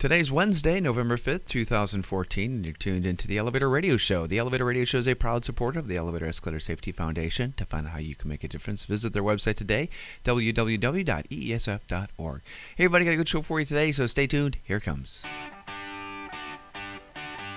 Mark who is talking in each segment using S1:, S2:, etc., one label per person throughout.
S1: Today's Wednesday, November 5th, 2014, and you're tuned into the Elevator Radio Show. The Elevator Radio Show is a proud supporter of the Elevator Escalator Safety Foundation. To find out how you can make a difference, visit their website today, www.eesf.org. Hey everybody, got a good show for you today, so stay tuned. Here it comes.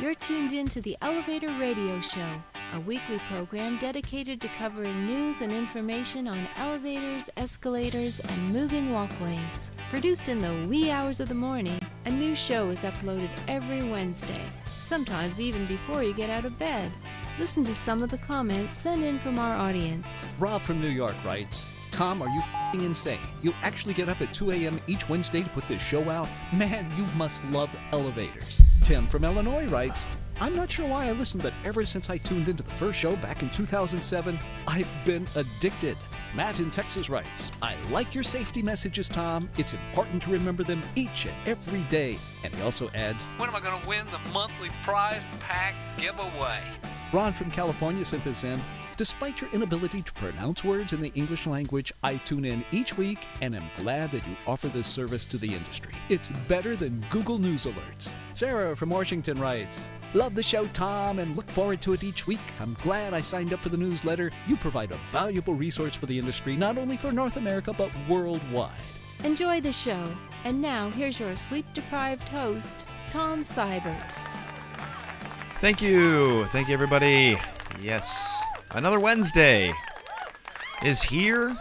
S2: You're tuned in to the Elevator Radio Show, a weekly program dedicated to covering news and information on elevators, escalators, and moving walkways. Produced in the wee hours of the morning, a new show is uploaded every Wednesday, sometimes even before you get out of bed. Listen to some of the comments sent in from our audience.
S3: Rob from New York writes, Tom, are you f***ing insane? You actually get up at 2 a.m. each Wednesday to put this show out? Man, you must love elevators. Tim from Illinois writes, I'm not sure why I listened, but ever since I tuned into the first show back in 2007, I've been addicted. Matt in Texas writes, I like your safety messages, Tom. It's important to remember them each and every day. And he also adds,
S4: when am I going to win the monthly prize pack giveaway?
S3: Ron from California sent this in. Despite your inability to pronounce words in the English language, I tune in each week and am glad that you offer this service to the industry. It's better than Google News alerts. Sarah from Washington writes, love the show, Tom, and look forward to it each week. I'm glad I signed up for the newsletter. You provide a valuable resource for the industry, not only for North America, but worldwide.
S2: Enjoy the show. And now, here's your sleep-deprived host, Tom Seibert.
S1: Thank you. Thank you, everybody. Yes. Another Wednesday is here.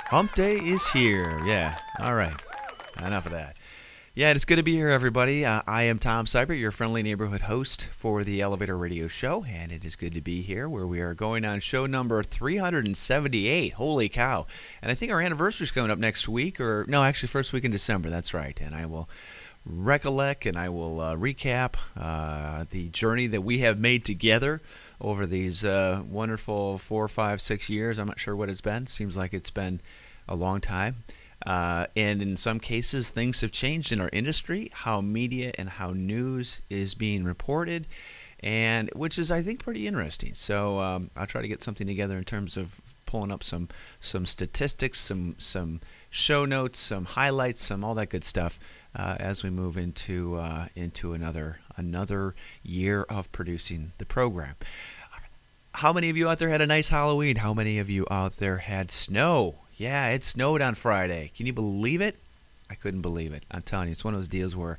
S1: Hump Day is here. Yeah. All right. Enough of that. Yeah, it's good to be here, everybody. I am Tom Seibert, your friendly neighborhood host for the Elevator Radio Show, and it is good to be here where we are going on show number 378. Holy cow. And I think our anniversary is coming up next week, or no, actually first week in December. That's right. And I will recollect and I will recap the journey that we have made together over these wonderful 4, 5, 6 years. I'm not sure what it's been. Seems like it's been a long time. And in some cases, things have changed in our industry, how media and how news is being reported, and which is, I think, pretty interesting. So I'll try to get something together in terms of pulling up some statistics, some show notes, some highlights, some all that good stuff as we move into another year of producing the program. How many of you out there had a nice Halloween? How many of you out there had snow? Yeah, it snowed on Friday. Can you believe it? I couldn't believe it. I'm telling you, it's one of those deals where,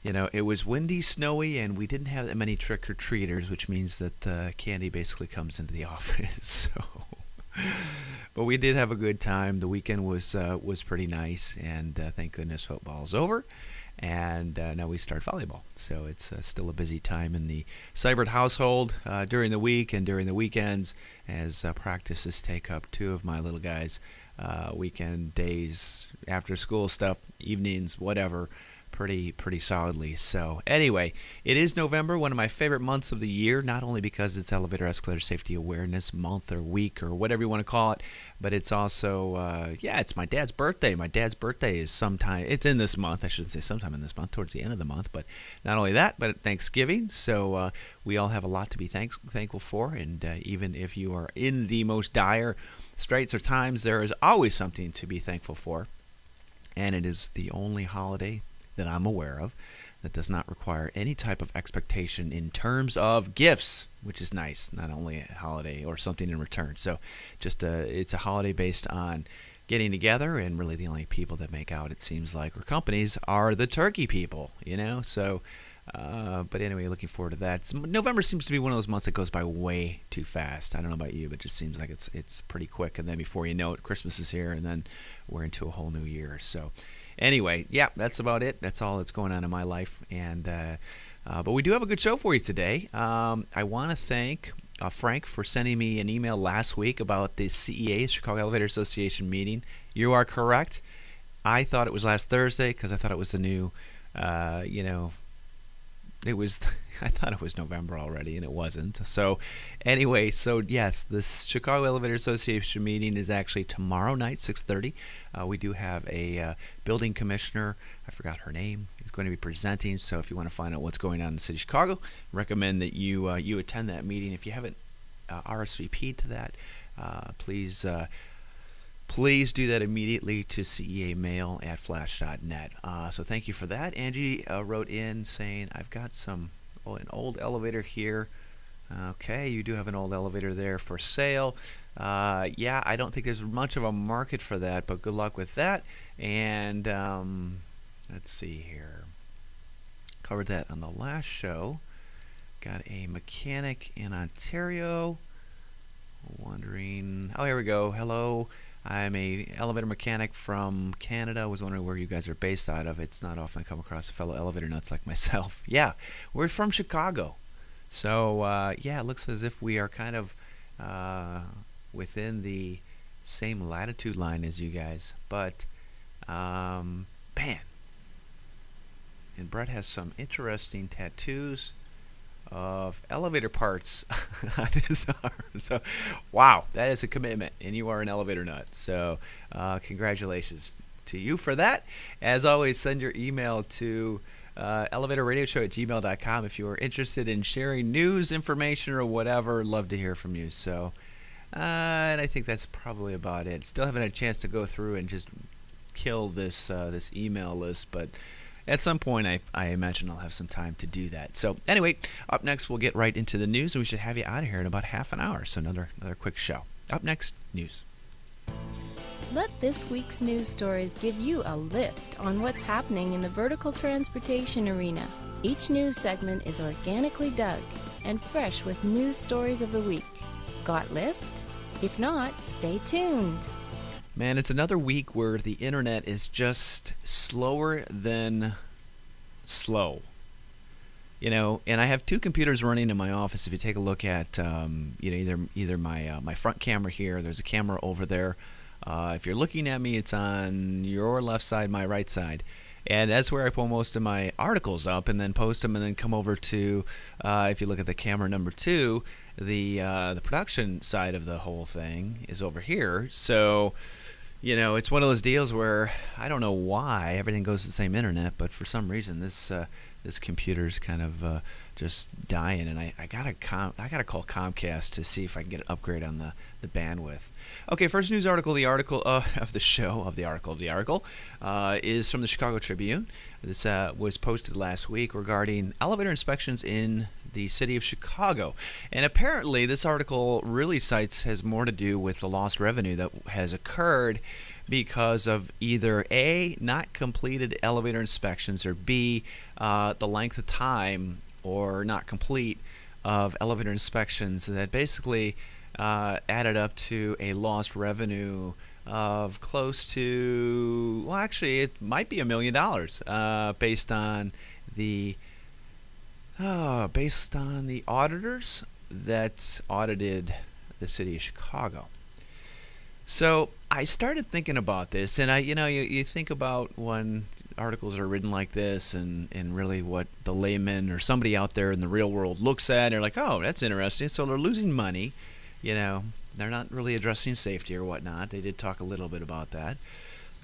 S1: it was windy, snowy, and we didn't have that many trick-or-treaters, which means that candy basically comes into the office. But we did have a good time. The weekend was pretty nice, and thank goodness football's over. And now we start volleyball. So it's still a busy time in the Seibert household during the week and during the weekends as practices take up two of my little guys' weekend days, after school stuff, evenings, whatever, pretty solidly. So anyway, it is November, one of my favorite months of the year, not only because it's Elevator Escalator Safety Awareness Month or week or whatever you want to call it, but it's also, it's my dad's birthday. My dad's birthday is sometime, it's in this month, I shouldn't say sometime in this month, towards the end of the month, but not only that, but Thanksgiving. So we all have a lot to be thankful for, and even if you are in the most dire straits or times, there is always something to be thankful for, and it is the only holiday that I'm aware of that does not require any type of expectation in terms of gifts, which is nice. Not only a holiday or something in return. So just it's a holiday based on getting together, and really the only people that make out, it seems like, or companies, are the turkey people, So, but anyway, looking forward to that. November seems to be one of those months that goes by way too fast. I don't know about you, but it just seems like it's pretty quick. And then before you know it, Christmas is here, and then we're into a whole new year. So anyway, yeah, that's about it. That's all that's going on in my life. And but we do have a good show for you today. I want to thank Frank for sending me an email last week about the CEA, Chicago Elevator Association meeting. You are correct. I thought it was last Thursday because I thought it was the new, it was, I thought it was November already, and it wasn't. So anyway, yes, the Chicago Elevator Association meeting is actually tomorrow night, 6:30. We do have a building commissioner, I forgot her name, is going to be presenting. So if you want to find out what's going on in the city of Chicago, recommend that you attend that meeting. If you haven't RSVP'd to that, please please do that immediately to ceamail@flash.net. So thank you for that. Angie wrote in saying, I've got an old elevator here. Okay, you do have an old elevator there for sale. Yeah, I don't think there's much of a market for that, but good luck with that. And let's see here. Covered that on the last show. Got a mechanic in Ontario wondering, oh, here we go. Hello, I'm a elevator mechanic from Canada. I was wondering where you guys are based out of. It's not often I come across a fellow elevator nuts like myself. Yeah, we're from Chicago. So, yeah, it looks as if we are kind of within the same latitude line as you guys. But, man. And Brett has some interesting tattoos of elevator parts on his arm. So, wow, that is a commitment, and you are an elevator nut. So, congratulations to you for that. As always, send your email to elevatorradioshow@gmail.com if you are interested in sharing news, information, or whatever. Love to hear from you. So, and I think that's probably about it. Still haven't had a chance to go through and just kill this email list, but at some point, I imagine I'll have some time to do that. So anyway, up next, we'll get right into the news, and we should have you out of here in about half an hour. So another quick show. Up next, news.
S2: Let this week's news stories give you a lift on what's happening in the vertical transportation arena. Each news segment is organically dug and fresh with news stories of the week. Got lift? If not, stay tuned.
S1: Man, it's another week where the internet is just slower than slow. You know, and I have two computers running in my office. If you take a look at, either my front camera here, there's a camera over there. If you're looking at me, it's on your left side, my right side. And that's where I pull most of my articles up and then post them, and then come over to, if you look at the camera number 2, the production side of the whole thing is over here. So, you know, it's one of those deals where I don't know why everything goes to the same internet, but for some reason this computer's kind of just dying, and I gotta call Comcast to see if I can get an upgrade on the bandwidth. Okay, first news article. The article of the show is from the Chicago Tribune. This was posted last week regarding elevator inspections in the city of Chicago, and apparently this article really has more to do with the lost revenue that has occurred because of either A, not completed elevator inspections, or B, the length of time or not complete of elevator inspections that basically added up to a lost revenue of close to, well, actually it might be $1 million based on the auditors that audited the city of Chicago. So I started thinking about this, and you think about when articles are written like this, and really what the layman or somebody out there in the real world looks at, and they're like, oh, that's interesting. So they're losing money, they're not really addressing safety or whatnot. They did talk a little bit about that.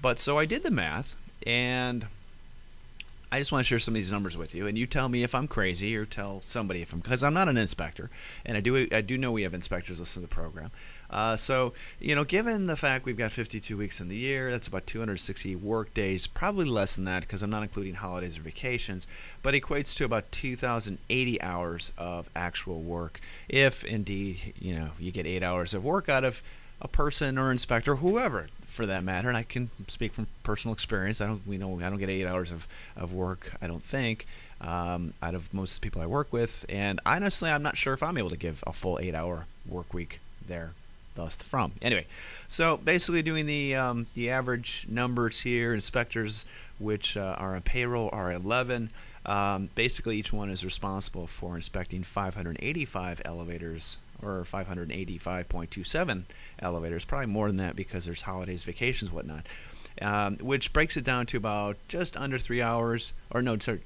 S1: But so I did the math, and I just want to share some of these numbers with you, and you tell me if I'm crazy, or tell somebody if I'm, because I'm not an inspector, and I do know we have inspectors listen to the program. So, given the fact we've got 52 weeks in the year, that's about 260 work days, probably less than that because I'm not including holidays or vacations, but equates to about 2,080 hours of actual work, if indeed, you get 8 hours of work out of a person or inspector, whoever for that matter. And I can speak from personal experience. I don't get 8 hours of work, I don't think, out of most of the people I work with. And honestly, I'm not sure if I'm able to give a full 8-hour work week there. Thus from. Anyway, so basically doing the average numbers here, inspectors which are on payroll are 11. Basically, each one is responsible for inspecting 585 elevators, or 585.27 elevators, probably more than that because there's holidays, vacations, whatnot, which breaks it down to about just under 3 hours,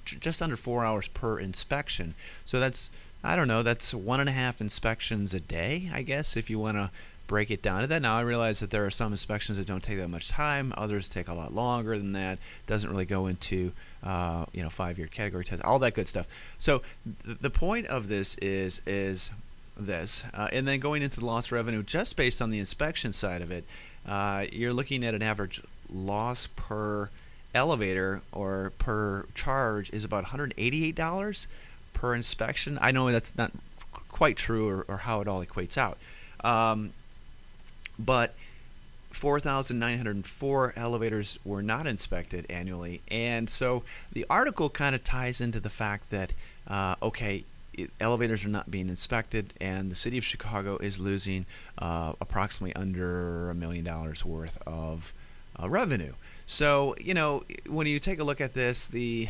S1: just under 4 hours per inspection. So that's 1.5 inspections a day, I guess, if you want to break it down to that. Now, I realize that there are some inspections that don't take that much time. Others take a lot longer than that. Doesn't really go into 5-year category tests, all that good stuff. So the point of this is this, and then going into the lost revenue just based on the inspection side of it. you're looking at an average loss per elevator or per charge is about $188 per inspection. I know that's not quite true or how it all equates out. But 4,904 elevators were not inspected annually. And so the article kind of ties into the fact that, elevators are not being inspected, and the city of Chicago is losing approximately under $1 million worth of revenue. So, when you take a look at this, the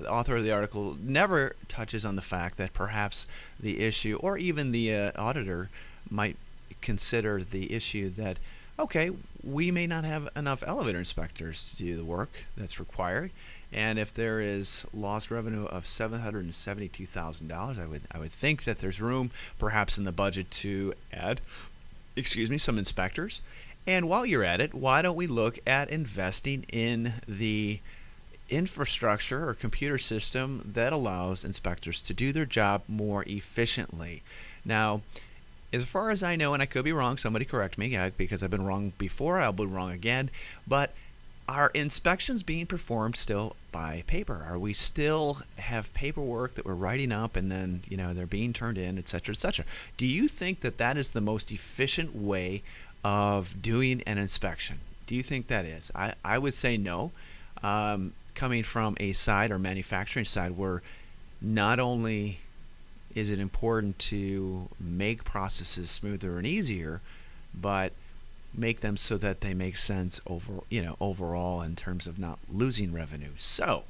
S1: author of the article never touches on the fact that perhaps the issue, or even the auditor might consider the issue that, we may not have enough elevator inspectors to do the work that's required. And if there is lost revenue of $772,000, I would think that there's room perhaps in the budget to add, some inspectors. And while you're at it, why don't we look at investing in the infrastructure or computer system that allows inspectors to do their job more efficiently? Now, as far as I know, and I could be wrong, somebody correct me, because I've been wrong before, I'll be wrong again, but are inspections being performed still by paper? Are we still have paperwork that we're writing up and then, they're being turned in, et cetera, et cetera? Do you think that that is the most efficient way of doing an inspection? Do you think that is? I would say no. Coming from a side or manufacturing side where not only is it important to make processes smoother and easier, but make them so that they make sense overall in terms of not losing revenue. So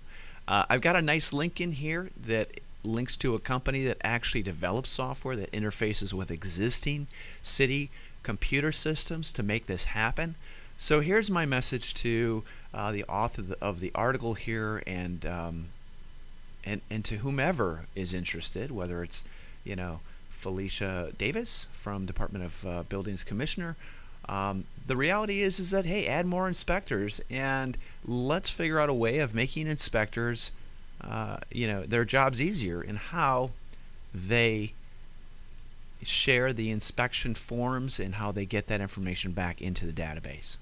S1: I've got a nice link in here that links to a company that actually develops software that interfaces with existing city computer systems to make this happen. So here's my message to the author of the article here, and to whomever is interested, whether it's Felicia Davis from Department of Buildings Commissioner. The reality is that, hey, add more inspectors, and let's figure out a way of making inspectors their jobs easier in how they share the inspection forms and how they get that information back into the database.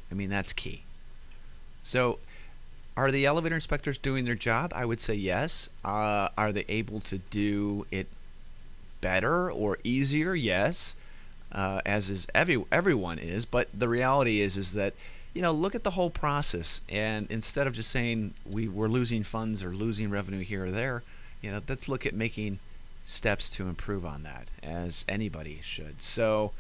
S1: That's key. So are the elevator inspectors doing their job? I would say yes. Are they able to do it better or easier? Yes, as is everyone is. But the reality is that, look at the whole process, and instead of just saying we're losing funds or losing revenue here or there, let's look at making steps to improve on that, as anybody should. So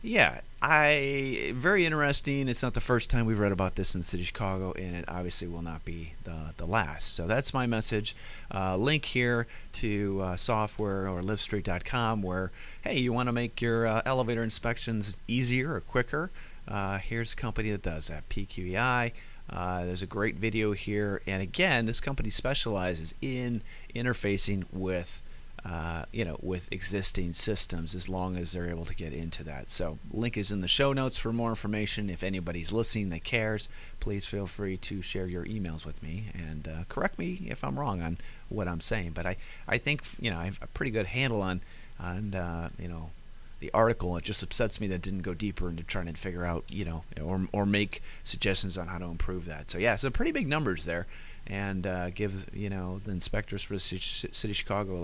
S1: yeah, very interesting. It's not the first time we've read about this in the city of Chicago, and it obviously will not be the last. So that's my message. Link here to software or livestreet.com where, hey, you want to make your elevator inspections easier or quicker. Here's a company that does that, PQEI. There's a great video here. And again, this company specializes in interfacing with with existing systems, as long as they're able to get into that. So link is in the show notes for more information. If anybody's listening that cares, please feel free to share your emails with me and correct me if I'm wrong on what I'm saying. But I think I have a pretty good handle on the article. It just upsets me that it didn't go deeper into trying to figure out or make suggestions on how to improve that. So yeah, so pretty big numbers there, and give the inspectors for the city of Chicago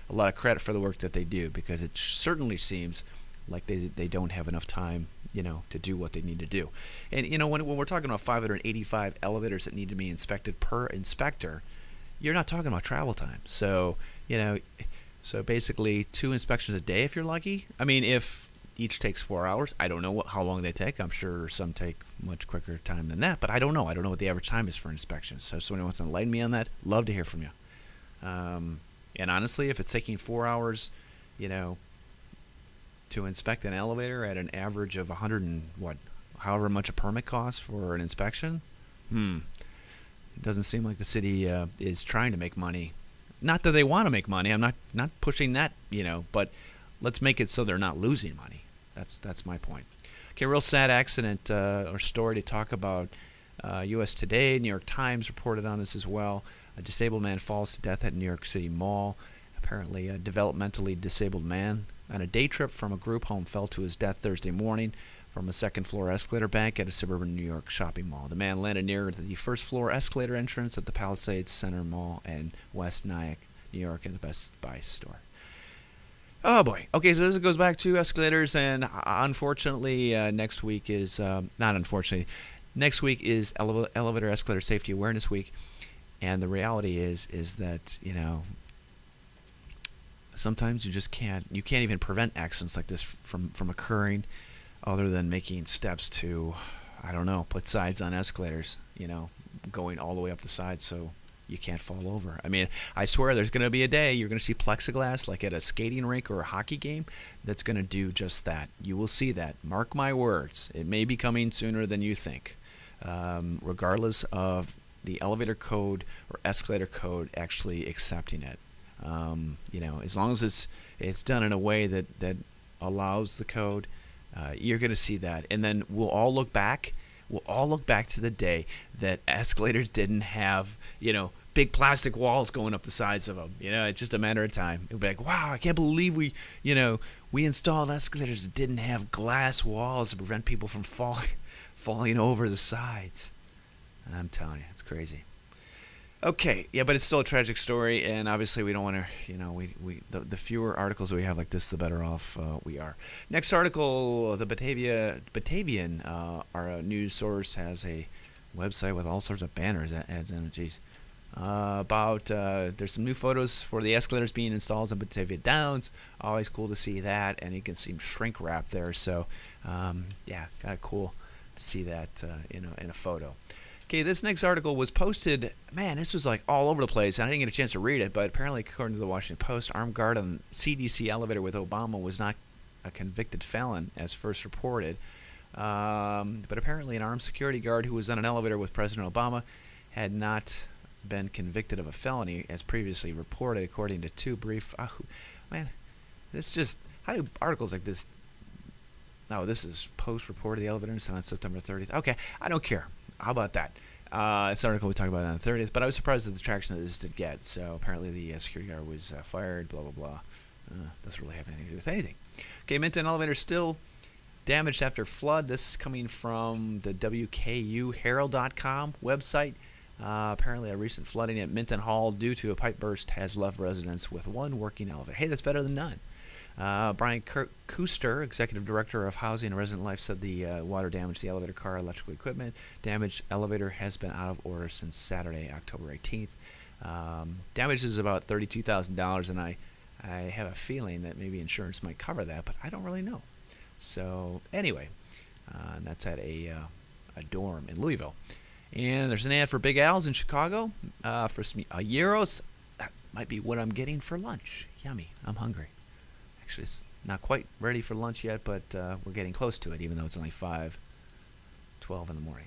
S1: a lot of credit for the work that they do, because it certainly seems like they don't have enough time to do what they need to do. And when we're talking about 585 elevators that need to be inspected per inspector, you're not talking about travel time. So so basically 2 inspections a day if you're lucky. If each takes 4 hours, I don't know how long they take. I'm sure some take much quicker time than that, but I don't know. I don't know what the average time is for inspections. So if somebody wants to enlighten me on that, love to hear from you. And honestly, if it's taking 4 hours, to inspect an elevator at an average of however much a permit costs for an inspection, it doesn't seem like the city is trying to make money. Not that they want to make money. I'm not pushing that, but let's make it so they're not losing money. That's my point. Okay, real sad accident or story to talk about. U.S. Today, New York Times reported on this as well. A disabled man falls to death at New York City Mall. Apparently, a developmentally disabled man on a day trip from a group home fell to his death Thursday morning from a second-floor escalator bank at a suburban New York shopping mall. The man landed near the first-floor escalator entrance at the Palisades Center Mall in West Nyack, New York, at the Best Buy store. Oh boy. Okay, so this goes back to escalators, and unfortunately, next week is not unfortunately. Next week is Elevator Escalator Safety Awareness Week, and the reality is that, you know, sometimes you can't even prevent accidents like this from occurring, other than making steps to, I don't know, put sides on escalators, you know, going all the way up the sides so you can't fall over. I mean, I swear there's going to be a day you're going to see plexiglass like at a skating rink or a hockey game that's going to do just that. You will see that. Mark my words. It may be coming sooner than you think. Regardless of the elevator code or escalator code actually accepting it. You know, as long as it's done in a way that allows the code, you're going to see that. And then we'll all look back to the day that escalators didn't have, you know, big plastic walls going up the sides of them. You know, it's just a matter of time. It'll be like, wow, I can't believe we installed escalators that didn't have glass walls to prevent people from falling over the sides. I'm telling you, it's crazy. Okay, yeah, but it's still a tragic story, and obviously we don't want to, you know, the fewer articles we have like this, the better off we are. Next article, the Batavian, our news source, has a website with all sorts of banners, ads in it, geez. There's some new photos for the escalators being installed in Batavia Downs. Always cool to see that, and you can see them shrink wrap there, so yeah, kind of cool to see that in a photo. Okay, this next article was posted, man, this was like all over the place, and I didn't get a chance to read it, but apparently, according to the Washington Post, armed guard on CDC elevator with Obama was not a convicted felon, as first reported. But apparently, an armed security guard who was on an elevator with President Obama had not been convicted of a felony, as previously reported, according to two brief... man, it's just... How do articles like this... Oh, this is post-reported, the elevator incident on September 30th. Okay, I don't care. How about that? It's an article we talked about on the 30th, but I was surprised at the traction that this did get. So apparently the security guard was fired, blah, blah, blah. Doesn't really have anything to do with anything. Okay, Minton elevator still damaged after flood. This is coming from the WKUHerald.com website. Apparently a recent flooding at Minton Hall due to a pipe burst has left residents with one working elevator. Hey, that's better than none. Brian Kuster, Executive Director of Housing and Resident Life, said the water damaged the elevator car, electrical equipment. Damaged elevator has been out of order since Saturday, October 18th. Damage is about $32,000, and I have a feeling that maybe insurance might cover that, but I don't really know. So anyway, that's at a dorm in Louisville. And there's an ad for Big Al's in Chicago for some gyros. That might be what I'm getting for lunch. Yummy. I'm hungry. Actually, it's not quite ready for lunch yet, but we're getting close to it, even though it's only 5:12 in the morning.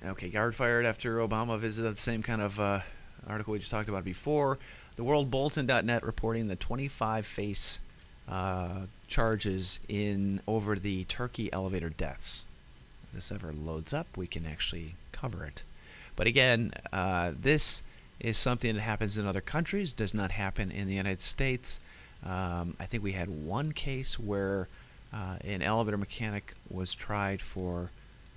S1: Okay, guard fired after Obama visited. The same kind of article we just talked about before. The WorldBulletin.net reporting the 25 face charges over the Turkey elevator deaths. If this ever loads up, we can actually cover it. But again, this is something that happens in other countries, does not happen in the United States. I think we had one case where an elevator mechanic was tried for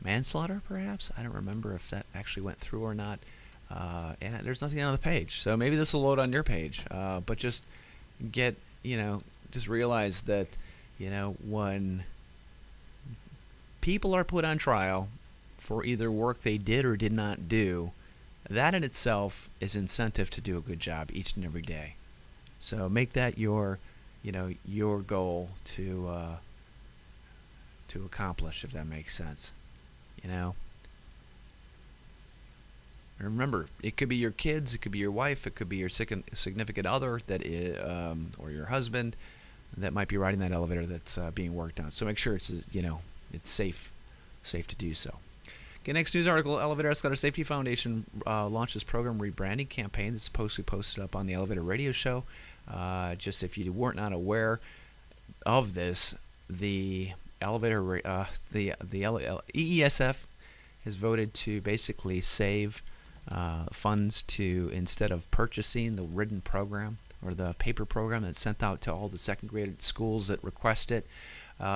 S1: manslaughter, perhaps. I don't remember if that actually went through or not. And there's nothing on the page, so maybe this will load on your page. But just just realize that, when people are put on trial for either work they did or did not do, that in itself is incentive to do a good job each and every day. So make that your goal to accomplish, if that makes sense. And remember, it could be your kids, it could be your wife, it could be your significant other or your husband that might be riding that elevator that's being worked on. So make sure it's safe to do so. Okay, next news article, Elevator Escalator Safety Foundation launches program rebranding campaign. This is supposed to be posted up on the Elevator Radio Show. Just if you weren't not aware of this, the EESF has voted to basically save funds to, instead of purchasing the written program or the paper program that's sent out to all the second grade schools that request it.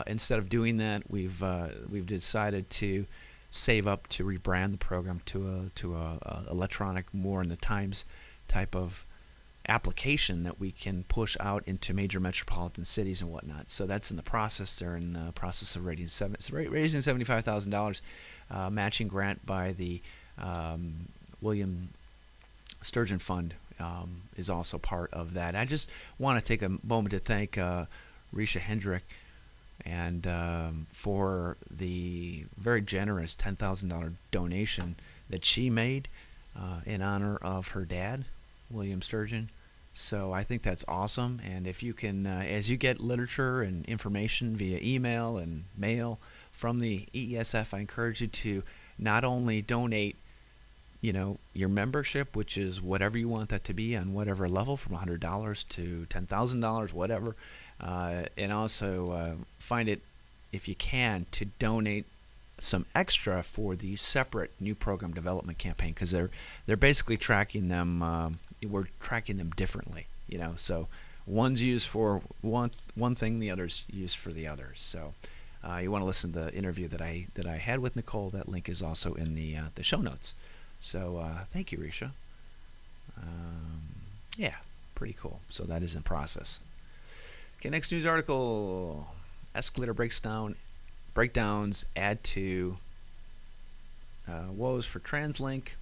S1: Instead of doing that, we've decided to save up to rebrand the program to a electronic, more in the Times type of application that we can push out into major metropolitan cities and whatnot. So that's in the process. They're in the process of raising $75,000, matching grant by the William Sturgeon Fund is also part of that. I just want to take a moment to thank Risha Hendrick and for the very generous $10,000 donation that she made in honor of her dad, William Sturgeon. So I think that's awesome. And if you can, as you get literature and information via email and mail from the EESF, I encourage you to not only donate, your membership, which is whatever you want that to be on whatever level, from $100 to $10,000, whatever, and also find it, if you can, to donate some extra for the separate new program development campaign, because they're basically tracking them. We're tracking them differently, So one's used for one thing, the other's used for the other. So you want to listen to the interview that I had with Nicole. That link is also in the show notes. So thank you, Risha. Yeah, pretty cool. So that is in process. Okay, next news article: escalator breakdowns add to woes for TransLink.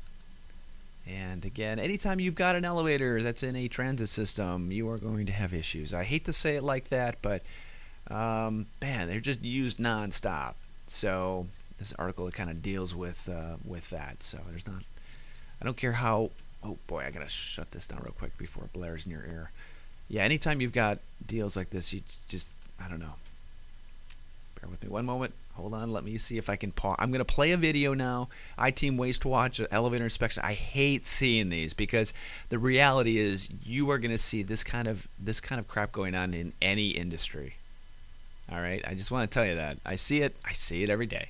S1: And again, anytime you've got an elevator that's in a transit system, you are going to have issues. I hate to say it like that, but man, they're just used nonstop. So this article kind of deals with that. So there's not. I don't care how. Oh boy, I gotta shut this down real quick before it blares in your ear. Yeah, anytime you've got deals like this, you just, I don't know. Bear with me one moment. Hold on, let me see if I can pause. I'm going to play a video now. I-Team Waste Watch, elevator inspection. I hate seeing these because the reality is you are going to see this kind of crap going on in any industry. All right, I just want to tell you that. I see it every day.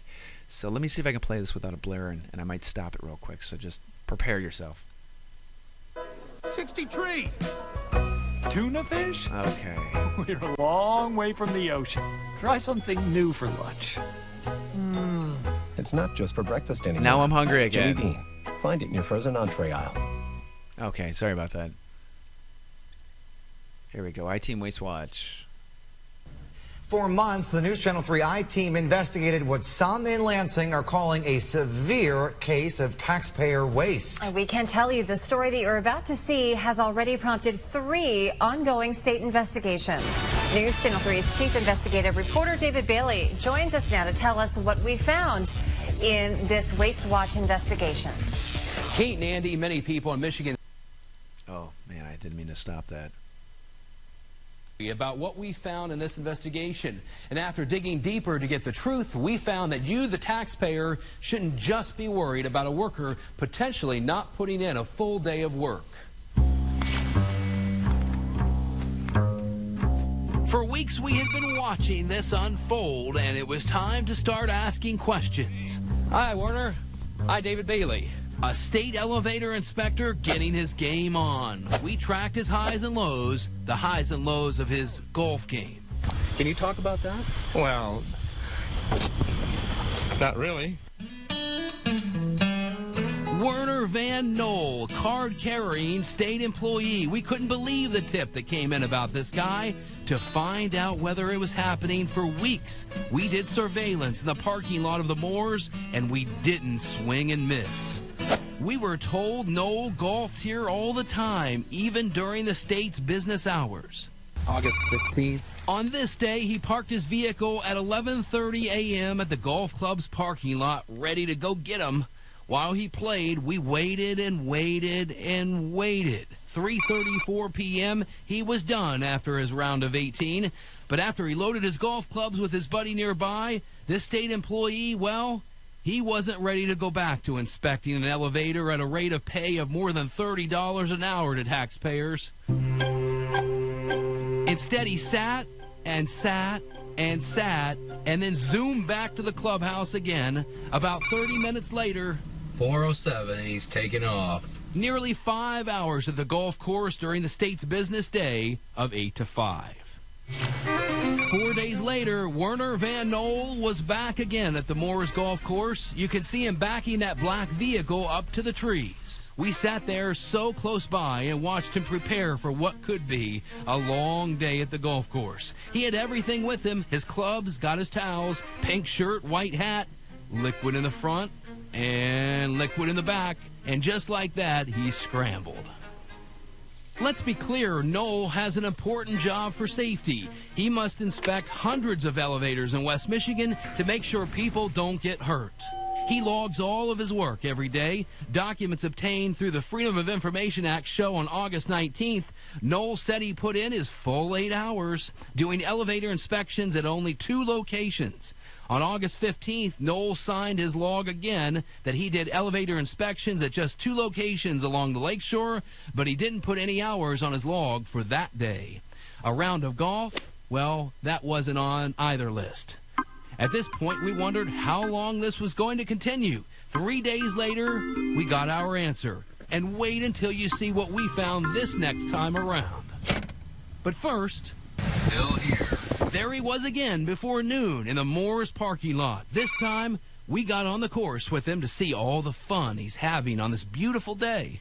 S1: So let me see if I can play this without a blare, and I might stop it real quick. So just prepare yourself.
S5: 63. Tuna fish?
S1: Okay.
S5: We're a long way from the ocean. Try something new for lunch.
S6: It's not just for breakfast anymore.
S1: Now I'm hungry again.
S6: Jimmy Bean. Find it in your frozen entree aisle.
S1: Okay, sorry about that. Here we go. I-Team Waste Watch.
S7: For months, the News Channel 3 I-Team investigated what some in Lansing are calling a severe case of taxpayer waste.
S8: We can tell you the story that you're about to see has already prompted 3 ongoing state investigations. News Channel 3's chief investigative reporter David Bailey joins us now to tell us what we found in this Waste Watch investigation.
S9: Kate and Andy, many people in Michigan.
S1: Oh, man, I didn't mean to stop that.
S9: About what we found in this investigation. And after digging deeper to get the truth, we found that you, the taxpayer, shouldn't just be worried about a worker potentially not putting in a full day of work. For weeks, we had been watching this unfold, and it was time to start asking questions. Hi, Warner. Hi, David Bailey. A state elevator inspector getting his game on. We tracked his highs and lows, the highs and lows of his golf game. Can you talk about that?
S10: Well, not really.
S9: Werner Van Knoll, card-carrying state employee. We couldn't believe the tip that came in about this guy. To find out whether it was happening for weeks, we did surveillance in the parking lot of the Moores, and we didn't swing and miss. We were told Knoll golfed here all the time, even during the state's business hours.
S10: August 15th.
S9: On this day, he parked his vehicle at 11:30 a.m. at the golf club's parking lot, ready to go get him. While he played, we waited and waited and waited. 3:34 p.m., he was done after his round of 18. But after he loaded his golf clubs with his buddy nearby, this state employee, well, he wasn't ready to go back to inspecting an elevator at a rate of pay of more than $30 an hour to taxpayers. Instead, he sat and sat and sat and then zoomed back to the clubhouse again. About 30 minutes later, 4:07, and he's taking off. Nearly 5 hours at the golf course during the state's business day of 8 to 5. 4 days later, Werner Van Nol was back again at the Moores Golf Course. You could see him backing that black vehicle up to the trees. We sat there so close by and watched him prepare for what could be a long day at the golf course. He had everything with him: his clubs, got his towels, pink shirt, white hat, liquid in the front and liquid in the back, and just like that, he scrambled. Let's be clear, Noel has an important job for safety. He must inspect hundreds of elevators in West Michigan to make sure people don't get hurt. He logs all of his work every day. Documents obtained through the Freedom of Information Act show on August 19th, Noel said he put in his full 8 hours, doing elevator inspections at only 2 locations. On August 15th, Noel signed his log again that he did elevator inspections at just 2 locations along the lakeshore, but he didn't put any hours on his log for that day. A round of golf? Well, that wasn't on either list. At this point, we wondered how long this was going to continue. 3 days later, we got our answer. And wait until you see what we found this next time around. But first,
S4: Still here.
S9: there he was again before noon in the Moores parking lot. This time, we got on the course with him to see all the fun he's having on this beautiful day.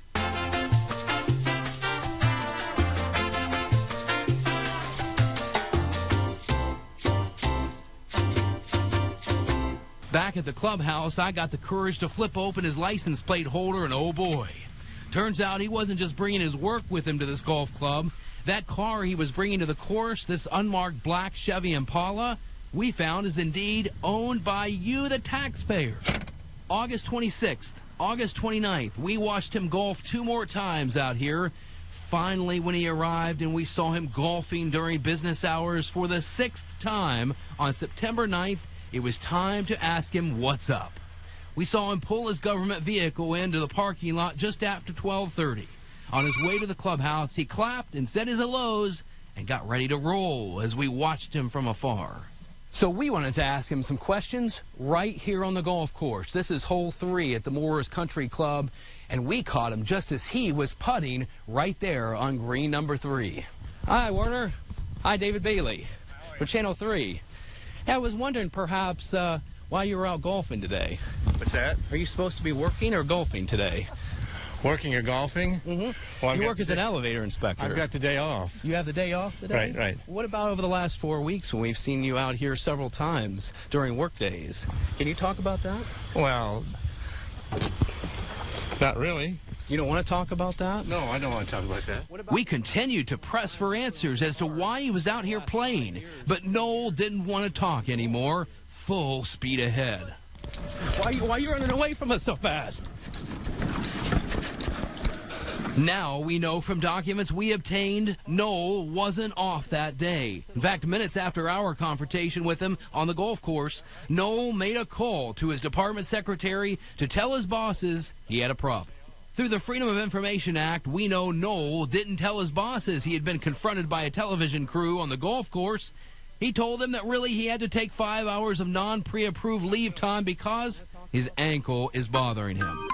S9: Back at the clubhouse, I got the courage to flip open his license plate holder, and oh boy. Turns out he wasn't just bringing his work with him to this golf club. That car he was bringing to the course, this unmarked black Chevy Impala, we found is indeed owned by you, the taxpayer. August 26th, August 29th, we watched him golf 2 more times out here. Finally, when he arrived and we saw him golfing during business hours for the 6th time on September 9th, it was time to ask him what's up. We saw him pull his government vehicle into the parking lot just after 12:30. On his way to the clubhouse, he clapped and said his hellos and got ready to roll as we watched him from afar. So we wanted to ask him some questions right here on the golf course. This is hole 3 at the Moores Country Club, and we caught him just as he was putting right there on green number 3. Hi, Werner. Hi, David Bailey for Channel 3. I was wondering perhaps why you were out golfing today.
S11: What's that?
S9: Are you supposed to be working or golfing today?
S11: Working or golfing?
S9: Mm-hmm.
S11: Well,
S9: you work as an elevator inspector.
S11: I've got the day off.
S9: You have the day off today?
S11: Right.
S9: What about over the last 4 weeks when we've seen you out here several times during work days? Can you talk about that?
S11: Well, not really.
S9: You don't want to talk about that?
S11: No, I don't want to talk about that.
S9: We continued to press for answers as to why he was out here playing, but Noel didn't want to talk anymore. Full speed ahead. Why are you running away from us so fast? Now we know from documents we obtained, Noel wasn't off that day. In fact, minutes after our confrontation with him on the golf course, Noel made a call to his department secretary to tell his bosses he had a problem. Through the Freedom of Information Act, we know Noel didn't tell his bosses he had been confronted by a television crew on the golf course. He told them that really he had to take 5 hours of non-pre-approved leave time because his ankle is bothering him.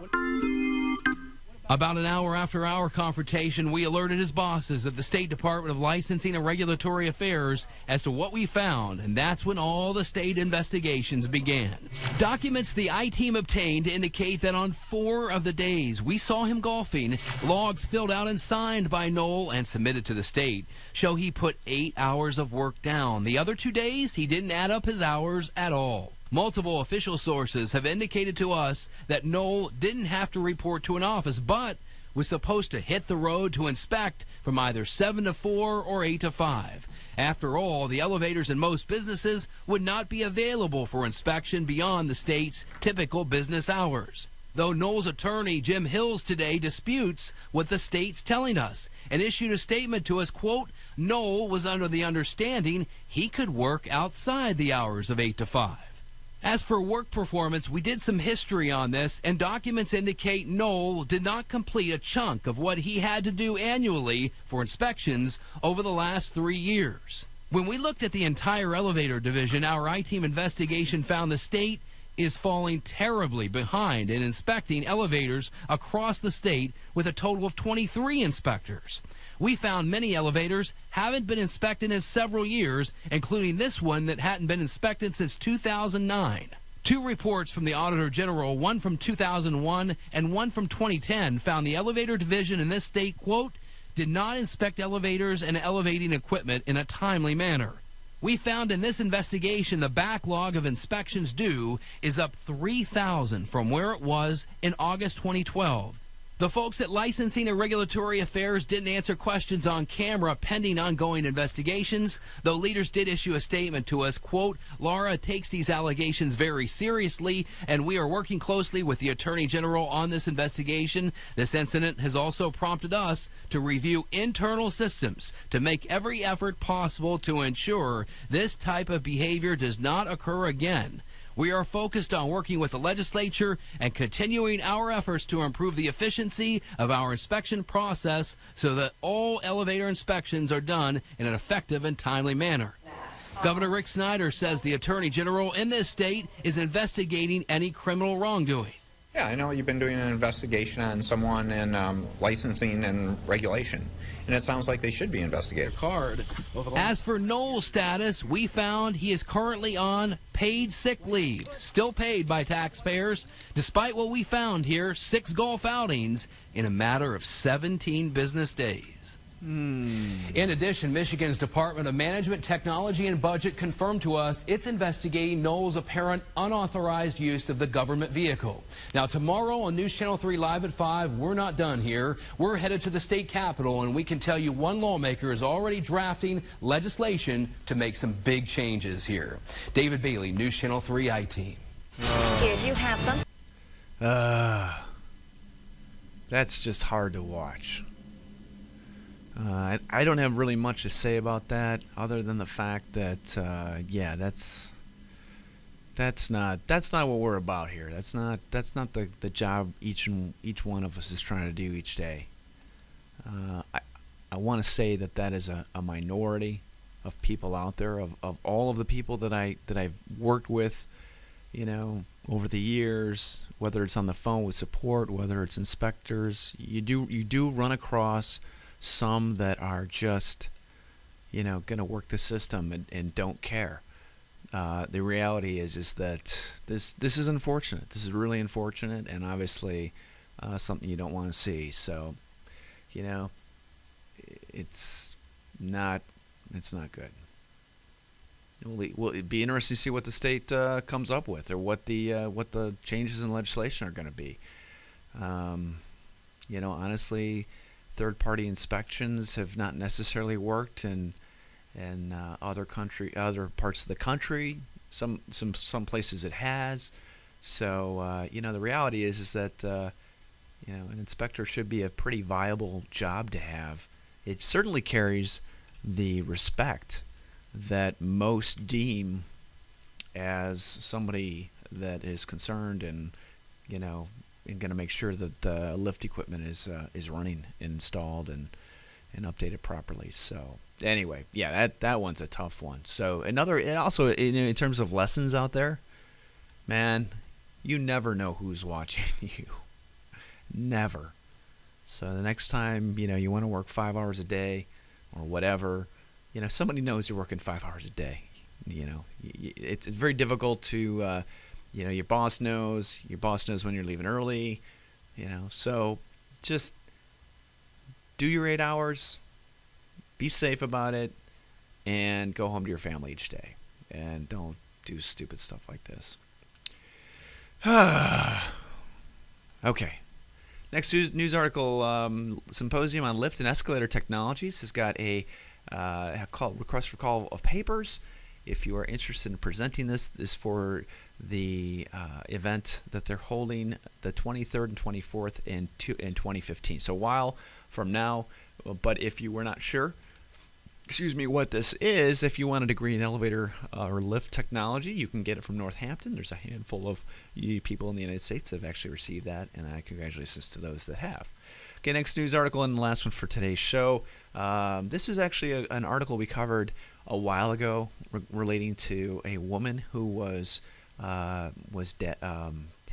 S9: About an hour after our confrontation, we alerted his bosses at the State Department of Licensing and Regulatory Affairs as to what we found, and that's when all the state investigations began. Documents the I-Team obtained indicate that on 4 of the days we saw him golfing, logs filled out and signed by Noel and submitted to the state show he put 8 hours of work down. The other 2 days, he didn't add up his hours at all. Multiple official sources have indicated to us that Noel didn't have to report to an office, but was supposed to hit the road to inspect from either 7 to 4 or 8 to 5. After all, the elevators in most businesses would not be available for inspection beyond the state's typical business hours. Though Noel's attorney, Jim Hills, today disputes what the state's telling us and issued a statement to us, quote, Noel was under the understanding he could work outside the hours of 8 to 5. As for work performance, we did some history on this, and documents indicate Noel did not complete a chunk of what he had to do annually for inspections over the last 3 years. When we looked at the entire elevator division, our I-Team investigation found the state is falling terribly behind in inspecting elevators across the state with a total of 23 inspectors. We found many elevators haven't been inspected in several years, including this one that hadn't been inspected since 2009. Two reports from the Auditor General, one from 2001 and one from 2010, found the elevator division in this state, quote, did not inspect elevators and elevating equipment in a timely manner. We found in this investigation the backlog of inspections due is up 3,000 from where it was in August 2012. The folks at Licensing and Regulatory Affairs didn't answer questions on camera pending ongoing investigations, though leaders did issue a statement to us, quote, Laura takes these allegations very seriously, and we are working closely with the Attorney General on this investigation. This incident has also prompted us to review internal systems to make every effort possible to ensure this type of behavior does not occur again. We are focused on working with the legislature and continuing our efforts to improve the efficiency of our inspection process so that all elevator inspections are done in an effective and timely manner. Governor Rick Snyder says the Attorney General in this state is investigating any criminal wrongdoing.
S12: Yeah, I know you've been doing an investigation on someone in licensing and regulation, and it sounds like they should be investigated.
S9: As for Noel's status, we found he is currently on paid sick leave, still paid by taxpayers, despite what we found here, 6 golf outings in a matter of 17 business days. In addition, Michigan's Department of Management, Technology, and Budget confirmed to us it's investigating Noel's apparent unauthorized use of the government vehicle. Now, tomorrow on News Channel 3 Live at 5, we're not done here. We're headed to the state capitol, and we can tell you one lawmaker is already drafting legislation to make some big changes here. David Bailey, News Channel 3 I-Team.
S8: If you have some...
S1: That's just hard to watch. I don't have really much to say about that, other than the fact that, yeah, that's not what we're about here. That's not the job each one of us is trying to do each day. I want to say that is a minority of people out there, of all of the people that I've worked with, over the years, whether it's on the phone with support, whether it's inspectors, you do run across some that are just, going to work the system and don't care. The reality is that this is unfortunate. This is really unfortunate, and obviously something you don't want to see. So, it's not good. Well, it'd be interesting to see what the state comes up with, or what the changes in legislation are going to be. Honestly, third-party inspections have not necessarily worked in other parts of the country. Some places it has. So the reality is that an inspector should be a pretty viable job to have. It certainly carries the respect that most deem as somebody that is concerned and and going to make sure that the lift equipment is running, installed, and updated properly. So anyway, yeah, that one's a tough one. So and also in terms of lessons out there, man, you never know who's watching you. Never. So the next time you want to work 5 hours a day or whatever, somebody knows you're working 5 hours a day. It's very difficult to. Your boss knows when you're leaving early, so just do your 8 hours, be safe about it, and go home to your family each day, and don't do stupid stuff like this. Okay. Next news article, Symposium on Lift and Escalator Technologies has got a request for call of papers. If you are interested in presenting this for the event that they're holding the 23rd and 24th in 2015. So a while from now, but if you were not sure, what this is, if you want a degree in elevator or lift technology, you can get it from Northampton. There's a handful of people in the United States that have actually received that, and I congratulations to those that have. Okay, next news article and the last one for today's show. This is actually an article we covered a while ago relating to a woman who was had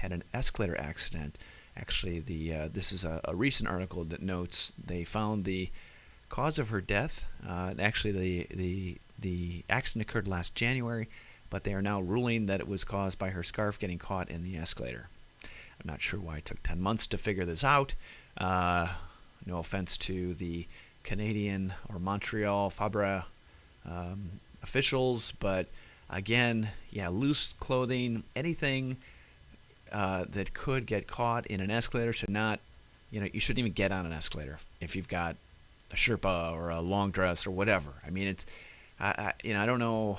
S1: an escalator accident. Actually, this is a recent article that notes they found the cause of her death. Actually, the accident occurred last January, but they are now ruling that it was caused by her scarf getting caught in the escalator. I'm not sure why it took 10 months to figure this out. No offense to the Canadian or Montreal Fabre officials, but again, loose clothing, anything that could get caught in an escalator should not, you shouldn't even get on an escalator if you've got a Sherpa or a long dress or whatever. I mean, it's, I don't know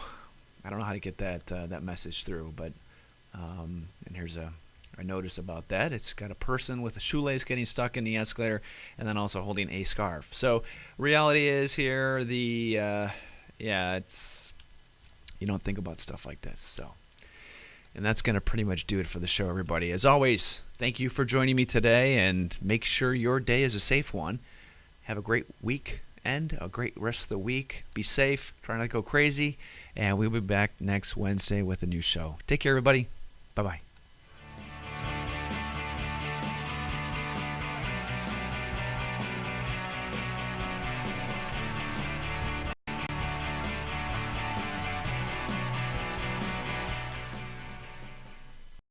S1: how to get that message through, but and here's a notice about that. It's got a person with a shoelace getting stuck in the escalator and then also holding a scarf. So reality is here, it's, you don't think about stuff like this. So, and that's going to pretty much do it for the show, everybody. As always, thank you for joining me today, and make sure your day is a safe one. Have a great week and a great rest of the week. Be safe. Try not to go crazy. And we'll be back next Wednesday with a new show. Take care, everybody. Bye-bye.